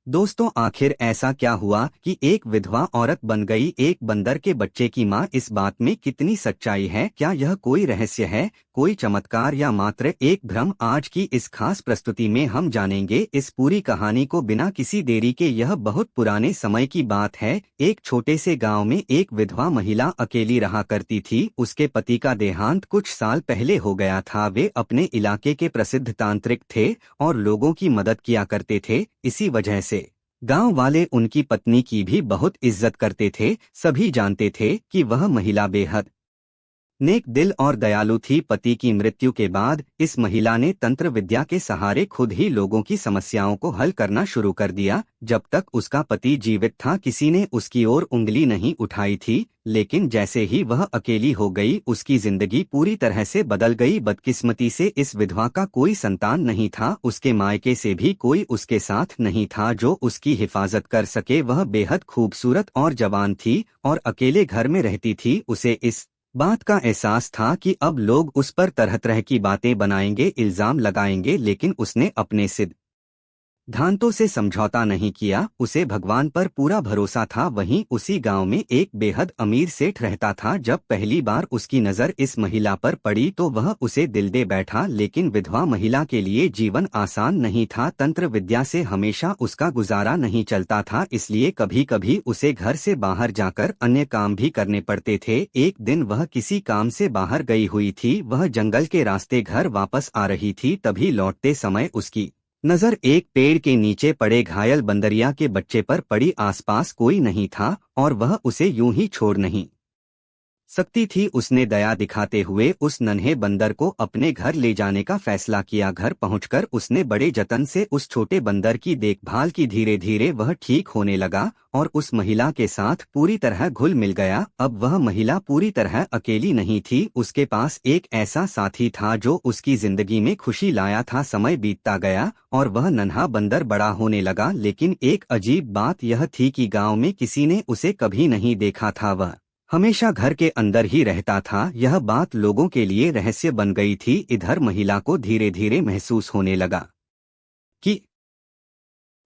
दोस्तों, आखिर ऐसा क्या हुआ कि एक विधवा औरत बन गई एक बंदर के बच्चे की मां? इस बात में कितनी सच्चाई है? क्या यह कोई रहस्य है, कोई चमत्कार या मात्र एक भ्रम? आज की इस खास प्रस्तुति में हम जानेंगे इस पूरी कहानी को बिना किसी देरी के। यह बहुत पुराने समय की बात है। एक छोटे से गांव में एक विधवा महिला अकेली रहा करती थी। उसके पति का देहांत कुछ साल पहले हो गया था। वे अपने इलाके के प्रसिद्ध तांत्रिक थे और लोगों की मदद किया करते थे। इसी वजह से गांव वाले उनकी पत्नी की भी बहुत इज्जत करते थे। सभी जानते थे कि वह महिला बेहद नेक दिल और दयालु थी। पति की मृत्यु के बाद इस महिला ने तंत्र विद्या के सहारे खुद ही लोगों की समस्याओं को हल करना शुरू कर दिया। जब तक उसका पति जीवित था, किसी ने उसकी ओर उंगली नहीं उठाई थी। लेकिन जैसे ही वह अकेली हो गई, उसकी जिंदगी पूरी तरह से बदल गई। बदकिस्मती से इस विधवा का कोई संतान नहीं था। उसके मायके से भी कोई उसके साथ नहीं था जो उसकी हिफाजत कर सके। वह बेहद खूबसूरत और जवान थी और अकेले घर में रहती थी। उसे इस बात का एहसास था कि अब लोग उस पर तरह तरह की बातें बनाएंगे, इल्जाम लगाएंगे, लेकिन उसने अपने सिद्धांतों से समझौता नहीं किया। उसे भगवान पर पूरा भरोसा था। वहीं उसी गांव में एक बेहद अमीर सेठ रहता था। जब पहली बार उसकी नज़र इस महिला पर पड़ी तो वह उसे दिल दे बैठा। लेकिन विधवा महिला के लिए जीवन आसान नहीं था। तंत्र विद्या से हमेशा उसका गुजारा नहीं चलता था, इसलिए कभी कभी उसे घर से बाहर जाकर अन्य काम भी करने पड़ते थे। एक दिन वह किसी काम से बाहर गई हुई थी। वह जंगल के रास्ते घर वापस आ रही थी। तभी लौटते समय उसकी नजर एक पेड़ के नीचे पड़े घायल बंदरिया के बच्चे पर पड़ी। आसपास कोई नहीं था और वह उसे यूं ही छोड़ नहीं सकती थी। उसने दया दिखाते हुए उस नन्हे बंदर को अपने घर ले जाने का फैसला किया। घर पहुंचकर उसने बड़े जतन से उस छोटे बंदर की देखभाल की। धीरे धीरे वह ठीक होने लगा और उस महिला के साथ पूरी तरह घुल मिल गया। अब वह महिला पूरी तरह अकेली नहीं थी। उसके पास एक ऐसा साथी था जो उसकी जिंदगी में खुशी लाया था। समय बीतता गया और वह नन्हा बंदर बड़ा होने लगा। लेकिन एक अजीब बात यह थी कि गांव में किसी ने उसे कभी नहीं देखा था। वह हमेशा घर के अंदर ही रहता था। यह बात लोगों के लिए रहस्य बन गई थी। इधर महिला को धीरे धीरे महसूस होने लगा कि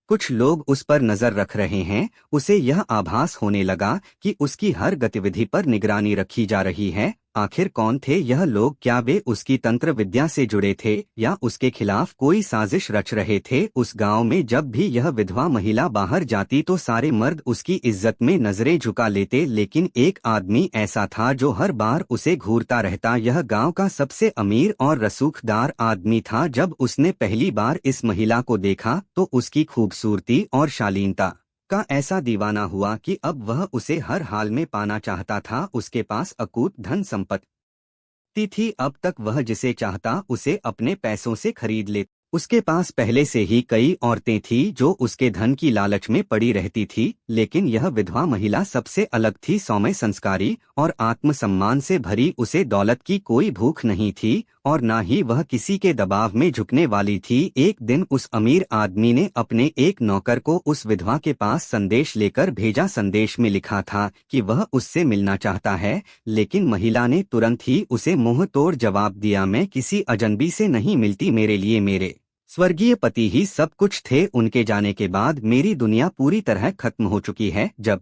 कुछ लोग उस पर नजर रख रहे हैं। उसे यह आभास होने लगा कि उसकी हर गतिविधि पर निगरानी रखी जा रही है। आखिर कौन थे यह लोग? क्या वे उसकी तंत्र विद्या से जुड़े थे या उसके खिलाफ कोई साजिश रच रहे थे? उस गांव में जब भी यह विधवा महिला बाहर जाती तो सारे मर्द उसकी इज्जत में नजरें झुका लेते। लेकिन एक आदमी ऐसा था जो हर बार उसे घूरता रहता। यह गांव का सबसे अमीर और रसूखदार आदमी था। जब उसने पहली बार इस महिला को देखा तो उसकी खूबसूरती और शालीनता का ऐसा दीवाना हुआ कि अब वह उसे हर हाल में पाना चाहता था। उसके पास अकूत धन संपत्ति थी। अब तक वह जिसे चाहता उसे अपने पैसों से खरीद ले। उसके पास पहले से ही कई औरतें थी जो उसके धन की लालच में पड़ी रहती थी। लेकिन यह विधवा महिला सबसे अलग थी। सौम्य, संस्कारी और आत्मसम्मान से भरी। उसे दौलत की कोई भूख नहीं थी और न ही वह किसी के दबाव में झुकने वाली थी। एक दिन उस अमीर आदमी ने अपने एक नौकर को उस विधवा के पास संदेश लेकर भेजा। संदेश में लिखा था कि वह उससे मिलना चाहता है। लेकिन महिला ने तुरंत ही उसे मुंह तोड़ जवाब दिया, मैं किसी अजनबी से नहीं मिलती। मेरे लिए मेरे स्वर्गीय पति ही सब कुछ थे। उनके जाने के बाद मेरी दुनिया पूरी तरह खत्म हो चुकी है। जब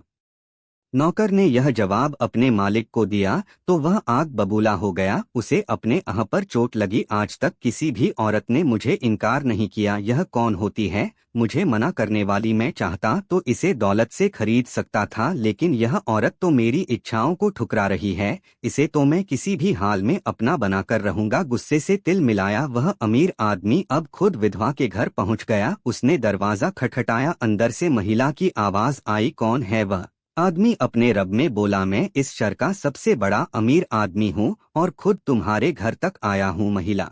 नौकर ने यह जवाब अपने मालिक को दिया तो वह आग बबूला हो गया। उसे अपने अह पर चोट लगी। आज तक किसी भी औरत ने मुझे इनकार नहीं किया। यह कौन होती है मुझे मना करने वाली? मैं चाहता तो इसे दौलत से खरीद सकता था, लेकिन यह औरत तो मेरी इच्छाओं को ठुकरा रही है। इसे तो मैं किसी भी हाल में अपना बनाकर रहूंगा। गुस्से से तिल मिलाया वह अमीर आदमी अब खुद विधवा के घर पहुंच गया। उसने दरवाजा खटखटाया। अंदर से महिला की आवाज आई, कौन है वह? आदमी अपने रब में बोला, मैं इस शहर का सबसे बड़ा अमीर आदमी हूँ और खुद तुम्हारे घर तक आया हूँ। महिला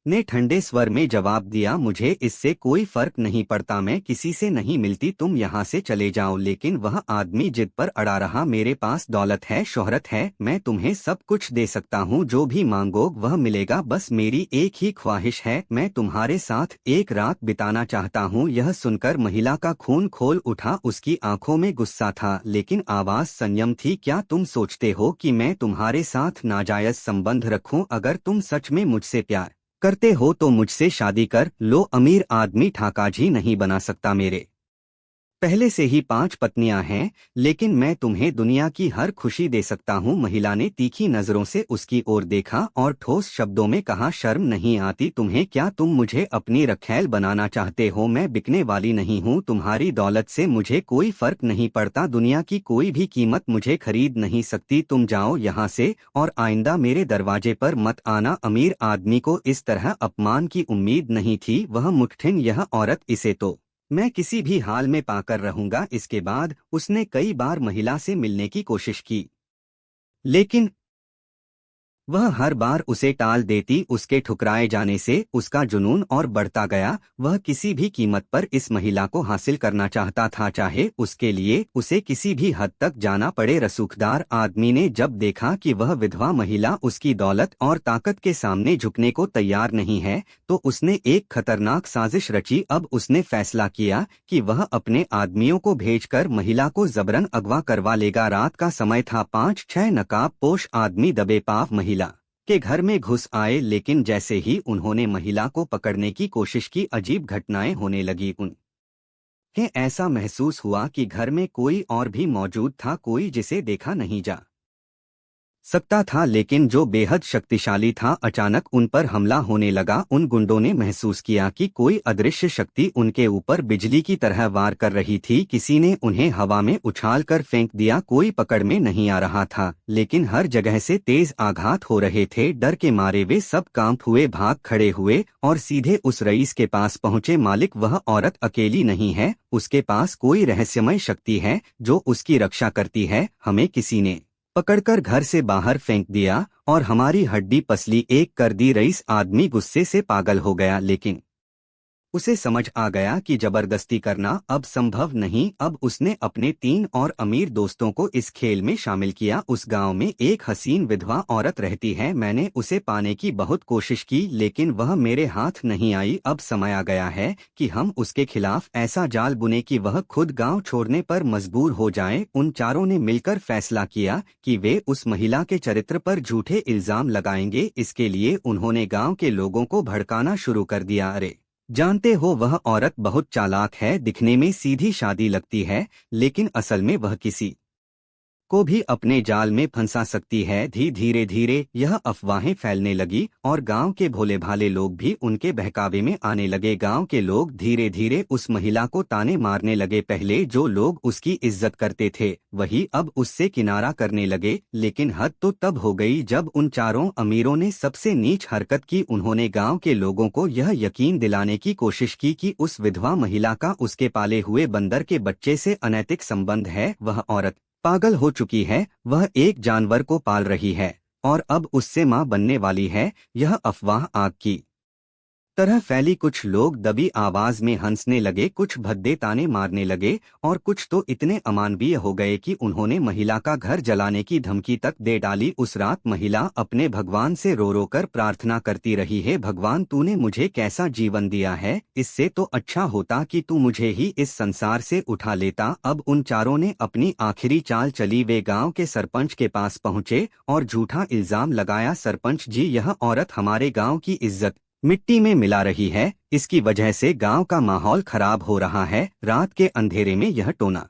ने ठंडे स्वर में जवाब दिया, मुझे इससे कोई फर्क नहीं पड़ता, मैं किसी से नहीं मिलती, तुम यहाँ से चले जाओ। लेकिन वह आदमी जिद पर अड़ा रहा, मेरे पास दौलत है, शोहरत है, मैं तुम्हें सब कुछ दे सकता हूँ, जो भी मांगो वह मिलेगा। बस मेरी एक ही ख्वाहिश है, मैं तुम्हारे साथ एक रात बिताना चाहता हूँ। यह सुनकर महिला का खून खोल उठा। उसकी आंखों में गुस्सा था लेकिन आवाज संयम थी। क्या तुम सोचते हो कि मैं तुम्हारे साथ नाजायज संबंध रखूं? अगर तुम सच में मुझसे प्यार करते हो तो मुझसे शादी कर लो। अमीर आदमी ठाकाजी नहीं बना सकता। मेरे पहले से ही 5 पत्नियां हैं, लेकिन मैं तुम्हें दुनिया की हर खुशी दे सकता हूँ। महिला ने तीखी नजरों से उसकी ओर देखा और ठोस शब्दों में कहा, शर्म नहीं आती तुम्हें? क्या तुम मुझे अपनी रखैल बनाना चाहते हो? मैं बिकने वाली नहीं हूँ, तुम्हारी दौलत से मुझे कोई फर्क नहीं पड़ता, दुनिया की कोई भी कीमत मुझे खरीद नहीं सकती। तुम जाओ यहाँ से और आइंदा मेरे दरवाजे पर मत आना। अमीर आदमी को इस तरह अपमान की उम्मीद नहीं थी। वह मुठ्ठिन यह औरत, इसे तो मैं किसी भी हाल में पाकर रहूंगा। इसके बाद उसने कई बार महिला से मिलने की कोशिश की, लेकिन वह हर बार उसे टाल देती। उसके ठुकराए जाने से उसका जुनून और बढ़ता गया। वह किसी भी कीमत पर इस महिला को हासिल करना चाहता था, चाहे उसके लिए उसे किसी भी हद तक जाना पड़े। रसूखदार आदमी ने जब देखा कि वह विधवा महिला उसकी दौलत और ताकत के सामने झुकने को तैयार नहीं है, तो उसने एक खतरनाक साजिश रची। अब उसने फैसला किया कि वह अपने आदमियों को भेजकर महिला को जबरन अगवा करवा लेगा। रात का समय था। 5-6 नकाब पोश आदमी दबे पाव महिला के घर में घुस आए, लेकिन जैसे ही उन्होंने महिला को पकड़ने की कोशिश की, अजीब घटनाएं होने लगी। उन्हें ऐसा महसूस हुआ कि घर में कोई और भी मौजूद था, कोई जिसे देखा नहीं जा सकता था, लेकिन जो बेहद शक्तिशाली था। अचानक उन पर हमला होने लगा। उन गुंडों ने महसूस किया कि कोई अदृश्य शक्ति उनके ऊपर बिजली की तरह वार कर रही थी। किसी ने उन्हें हवा में उछालकर फेंक दिया। कोई पकड़ में नहीं आ रहा था, लेकिन हर जगह से तेज आघात हो रहे थे। डर के मारे वे सब कांप हुए, भाग खड़े हुए और सीधे उस रईस के पास पहुंचे। मालिक, वह औरत अकेली नहीं है, उसके पास कोई रहस्यमय शक्ति है जो उसकी रक्षा करती है। हमें किसी ने पकड़कर घर से बाहर फेंक दिया और हमारी हड्डी पसली एक कर दी। रईस आदमी गुस्से से पागल हो गया, लेकिन उसे समझ आ गया कि जबरदस्ती करना अब संभव नहीं। अब उसने अपने 3 और अमीर दोस्तों को इस खेल में शामिल किया। उस गांव में एक हसीन विधवा औरत रहती है। मैंने उसे पाने की बहुत कोशिश की, लेकिन वह मेरे हाथ नहीं आई। अब समय आ गया है कि हम उसके खिलाफ ऐसा जाल बुने कि वह खुद गांव छोड़ने पर मजबूर हो जाए। उन चारों ने मिलकर फैसला किया कि वे उस महिला के चरित्र पर झूठे इल्जाम लगाएंगे। इसके लिए उन्होंने गांव के लोगों को भड़काना शुरू कर दिया। अरे जानते हो, वह औरत बहुत चालाक है। दिखने में सीधी सादी लगती है, लेकिन असल में वह किसी को भी अपने जाल में फंसा सकती है। धीरे धीरे यह अफवाहें फैलने लगी और गांव के भोले भाले लोग भी उनके बहकावे में आने लगे। गांव के लोग धीरे धीरे उस महिला को ताने मारने लगे। पहले जो लोग उसकी इज्जत करते थे, वही अब उससे किनारा करने लगे। लेकिन हद तो तब हो गई जब उन चारों अमीरों ने सबसे नीच हरकत की। उन्होंने गांव के लोगों को यह यकीन दिलाने की कोशिश की कि उस विधवा महिला का उसके पाले हुए बंदर के बच्चे से अनैतिक संबंध है। वह औरत पागल हो चुकी है, वह एक जानवर को पाल रही है और अब उससे मां बनने वाली है। यह अफवाह आग की तरह फैली। कुछ लोग दबी आवाज में हंसने लगे, कुछ भद्दे ताने मारने लगे और कुछ तो इतने अमानवीय हो गए कि उन्होंने महिला का घर जलाने की धमकी तक दे डाली। उस रात महिला अपने भगवान से रो रो कर प्रार्थना करती रही है, भगवान तूने मुझे कैसा जीवन दिया है, इससे तो अच्छा होता कि तू मुझे ही इस संसार से उठा लेता। अब उन चारों ने अपनी आखिरी चाल चली। वे गांव के सरपंच के पास पहुंचे और झूठा इल्जाम लगाया, सरपंच जी, यह औरत हमारे गांव की इज्जत मिट्टी में मिला रही है। इसकी वजह से गांव का माहौल खराब हो रहा है। रात के अंधेरे में यह टोना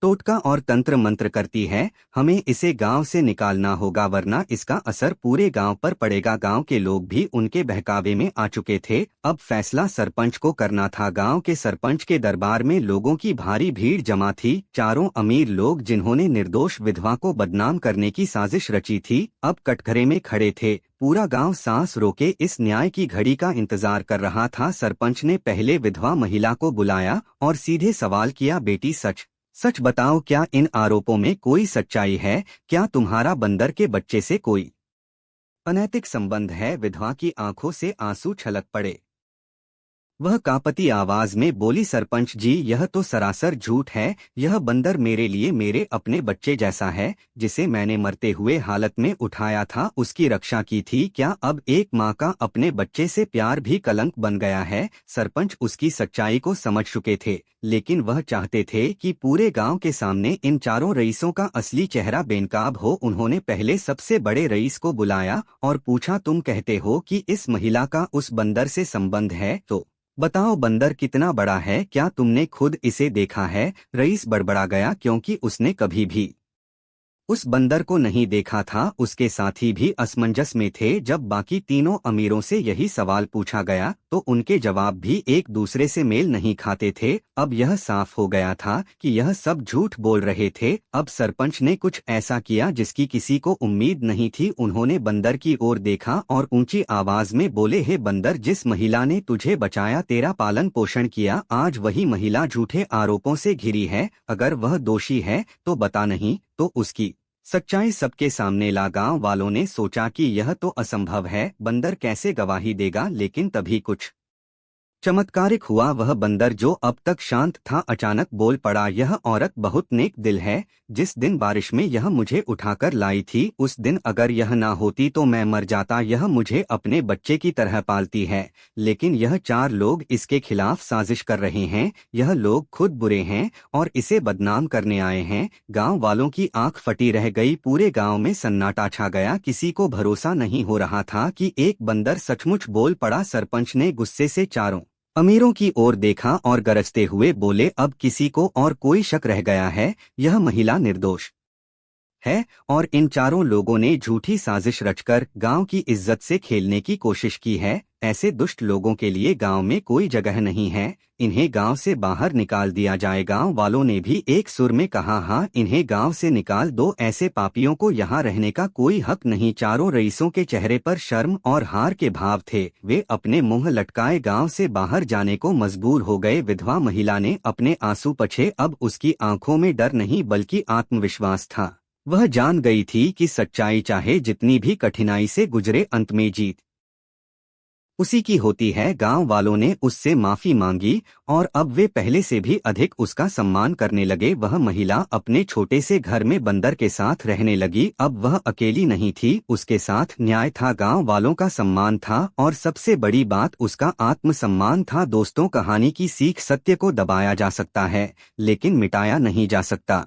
टोटका और तंत्र मंत्र करती है। हमें इसे गांव से निकालना होगा, वरना इसका असर पूरे गांव पर पड़ेगा। गांव के लोग भी उनके बहकावे में आ चुके थे। अब फैसला सरपंच को करना था। गांव के सरपंच के दरबार में लोगों की भारी भीड़ जमा थी। चारों अमीर लोग जिन्होंने निर्दोष विधवा को बदनाम करने की साजिश रची थी, अब कटघरे में खड़े थे। पूरा गांव सांस रोके इस न्याय की घड़ी का इंतजार कर रहा था। सरपंच ने पहले विधवा महिला को बुलाया और सीधे सवाल किया, बेटी सच सच बताओ, क्या इन आरोपों में कोई सच्चाई है? क्या तुम्हारा बंदर के बच्चे से कोई अनैतिक संबंध है? विधवा की आंखों से आंसू छलक पड़े। वह कांपती आवाज में बोली, सरपंच जी, यह तो सरासर झूठ है। यह बंदर मेरे लिए मेरे अपने बच्चे जैसा है, जिसे मैंने मरते हुए हालत में उठाया था, उसकी रक्षा की थी। क्या अब एक माँ का अपने बच्चे से प्यार भी कलंक बन गया है? सरपंच उसकी सच्चाई को समझ चुके थे, लेकिन वह चाहते थे कि पूरे गांव के सामने इन चारों रईसों का असली चेहरा बेनकाब हो। उन्होंने पहले सबसे बड़े रईस को बुलाया और पूछा, तुम कहते हो कि इस महिला का उस बंदर से संबंध है, तो बताओ बंदर कितना बड़ा है, क्या तुमने खुद इसे देखा है? रईस बड़बड़ा गया क्योंकि उसने कभी भी उस बंदर को नहीं देखा था। उसके साथी भी असमंजस में थे। जब बाकी तीनों अमीरों से यही सवाल पूछा गया तो उनके जवाब भी एक दूसरे से मेल नहीं खाते थे। अब यह साफ हो गया था कि यह सब झूठ बोल रहे थे। अब सरपंच ने कुछ ऐसा किया जिसकी किसी को उम्मीद नहीं थी। उन्होंने बंदर की ओर देखा और ऊंची आवाज में बोले, हे बंदर, जिस महिला ने तुझे बचाया, तेरा पालन पोषण किया, आज वही महिला झूठे आरोपों से घिरी है। अगर वह दोषी है तो बता, नहीं तो उसकी सच्चाई सबके सामने ला। गांव वालों ने सोचा कि यह तो असंभव है, बंदर कैसे गवाही देगा? लेकिन तभी कुछ चमत्कारिक हुआ। वह बंदर जो अब तक शांत था अचानक बोल पड़ा, यह औरत बहुत नेक दिल है। जिस दिन बारिश में यह मुझे उठाकर लाई थी, उस दिन अगर यह ना होती तो मैं मर जाता। यह मुझे अपने बच्चे की तरह पालती है। लेकिन यह 4 लोग इसके खिलाफ साजिश कर रहे हैं। यह लोग खुद बुरे हैं और इसे बदनाम करने आए हैं। गांव वालों की आंख फटी रह गई। पूरे गांव में सन्नाटा छा गया। किसी को भरोसा नहीं हो रहा था कि एक बंदर सचमुच बोल पड़ा। सरपंच ने गुस्से से चारों अमीरों की ओर देखा और गरजते हुए बोले, अब किसी को और कोई शक रह गया है? यह महिला निर्दोष है और इन 4 लोगों ने झूठी साजिश रचकर गांव की इज्जत से खेलने की कोशिश की है। ऐसे दुष्ट लोगों के लिए गांव में कोई जगह नहीं है। इन्हें गांव से बाहर निकाल दिया जाए। गांव वालों ने भी एक सुर में कहा, हाँ, इन्हें गांव से निकाल दो। ऐसे पापियों को यहाँ रहने का कोई हक नहीं। 4 रईसों के चेहरे पर शर्म और हार के भाव थे। वे अपने मुंह लटकाए गांव से बाहर जाने को मजबूर हो गए। विधवा महिला ने अपने आंसू पोंछे। अब उसकी आंखों में डर नहीं बल्कि आत्मविश्वास था। वह जान गई थी कि सच्चाई चाहे जितनी भी कठिनाई से गुजरे, अंत में जीत उसी की होती है। गांव वालों ने उससे माफी मांगी और अब वे पहले से भी अधिक उसका सम्मान करने लगे। वह महिला अपने छोटे से घर में बंदर के साथ रहने लगी। अब वह अकेली नहीं थी, उसके साथ न्याय था, गांव वालों का सम्मान था और सबसे बड़ी बात उसका आत्मसम्मान था। दोस्तों, कहानी की सीख, सत्य को दबाया जा सकता है लेकिन मिटाया नहीं जा सकता।